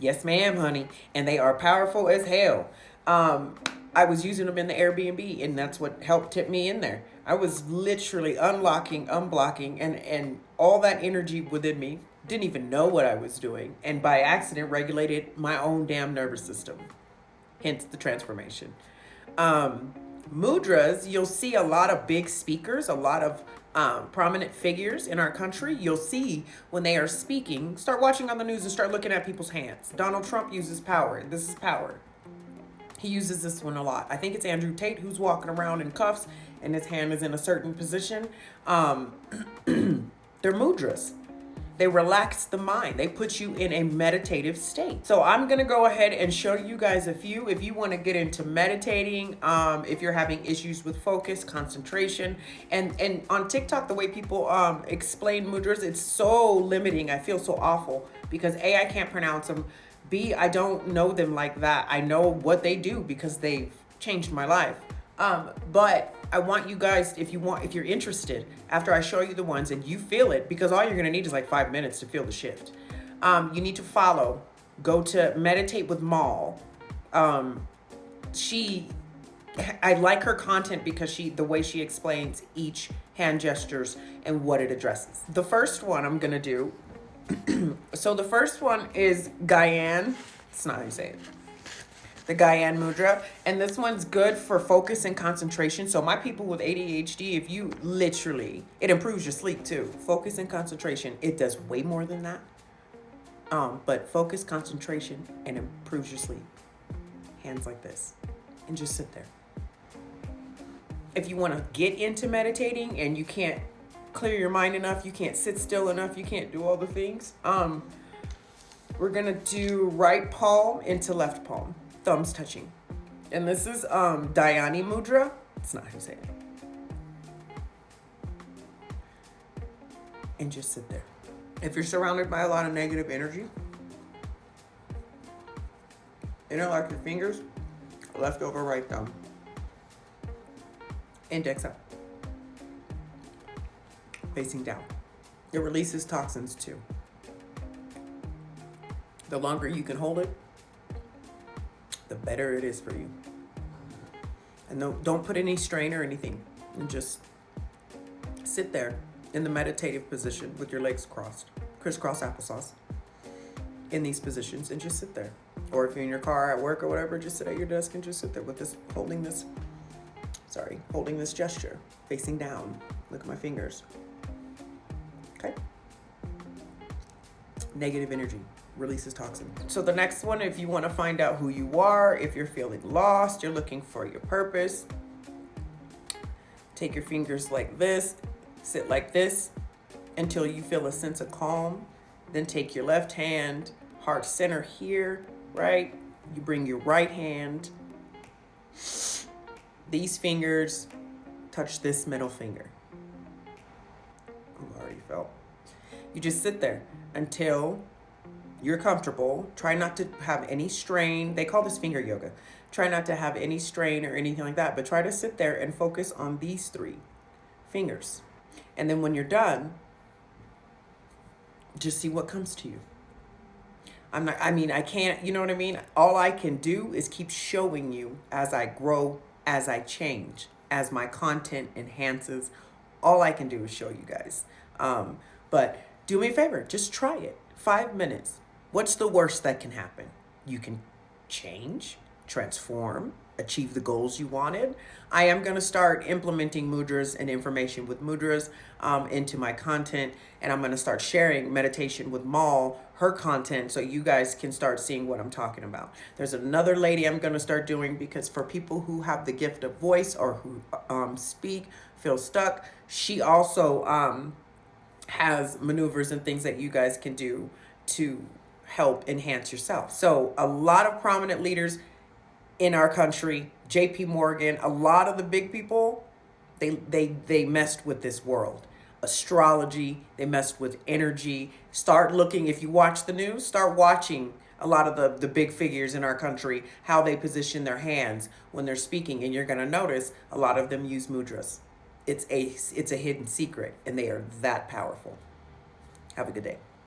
Yes, ma'am, honey. And they are powerful as hell. I was using them in the Airbnb, and that's what helped tip me in there. I was literally unlocking, unblocking, and all that energy within me. Didn't even know what I was doing. And by accident, regulated my own damn nervous system. Hence the transformation. Um, Mudras, you'll see a lot of big speakers, a lot of prominent figures in our country. You'll see when they are speaking, start watching on the news and start looking at people's hands. Donald Trump uses power. This is power. He uses this one a lot. I think it's Andrew Tate who's walking around in cuffs and his hand is in a certain position. They're mudras. They relax the mind. They put you in a meditative state. So I'm going to go ahead and show you guys a few. If you want to get into meditating, if you're having issues with focus, concentration, and on TikTok, the way people explain mudras, it's so limiting. I feel so awful because A, I can't pronounce them. B, I don't know them like that. I know what they do because they've changed my life. But I want you guys, if you're interested, after I show you the ones and you feel it, because all you're going to need is like 5 minutes to feel the shift. You need to follow, go to Meditate with Mal. I like her content because the way she explains each hand gestures and what it addresses. The first one I'm going to do. So the first one is Gyan. It's not how you say it. The Gyan Mudra. And this one's good for focus and concentration. So my people with ADHD, if you it improves your sleep too. Focus and concentration. It does way more than that. But focus, concentration, and improves your sleep. Hands like this. And just sit there. If you want to get into meditating and you can't clear your mind enough, you can't sit still enough, you can't do all the things, we're gonna do right palm into left palm, thumbs touching. And this is Dhyani Mudra. It's not how you say it. And just sit there. If you're surrounded by a lot of negative energy, interlock your fingers, left over right thumb, index up, facing down. It releases toxins too. The longer you can hold it, the better it is for you. And don't put any strain or anything. And just sit there in the meditative position with your legs crossed, crisscross applesauce, in these positions, and just sit there. Or if you're in your car, at work, or whatever, just sit at your desk and just sit there with this, holding this gesture, facing down. Look at my fingers. Okay? Negative energy releases toxin. So the next one, if you want to find out who you are, if you're feeling lost, you're looking for your purpose, take your fingers like this, sit like this until you feel a sense of calm. Then take your left hand, heart center here, right? You bring your right hand, these fingers touch this middle finger. I've already felt. You just sit there until you're comfortable. Try not to have any strain. They call this finger yoga. Try not to have any strain or anything like that, but try to sit there and focus on these 3 fingers. And then when you're done, just see what comes to you. I can't, you know what I mean? All I can do is keep showing you as I grow, as I change, as my content enhances. All I can do is show you guys. But do me a favor, just try it. 5 minutes. What's the worst that can happen? You can change, transform, achieve the goals you wanted. I am going to start implementing mudras and information with mudras into my content. And I'm going to start sharing meditation with Mal, her content, so you guys can start seeing what I'm talking about. There's another lady I'm going to start doing, because for people who have the gift of voice or who speak, feel stuck, she also has maneuvers and things that you guys can do to help enhance yourself. So a lot of prominent leaders in our country, JP Morgan, a lot of the big people, they messed with this world. Astrology, they messed with energy. Start looking, if you watch the news, start watching a lot of the big figures in our country, how they position their hands when they're speaking, and you're gonna notice a lot of them use mudras. It's a hidden secret, and they are that powerful. Have a good day.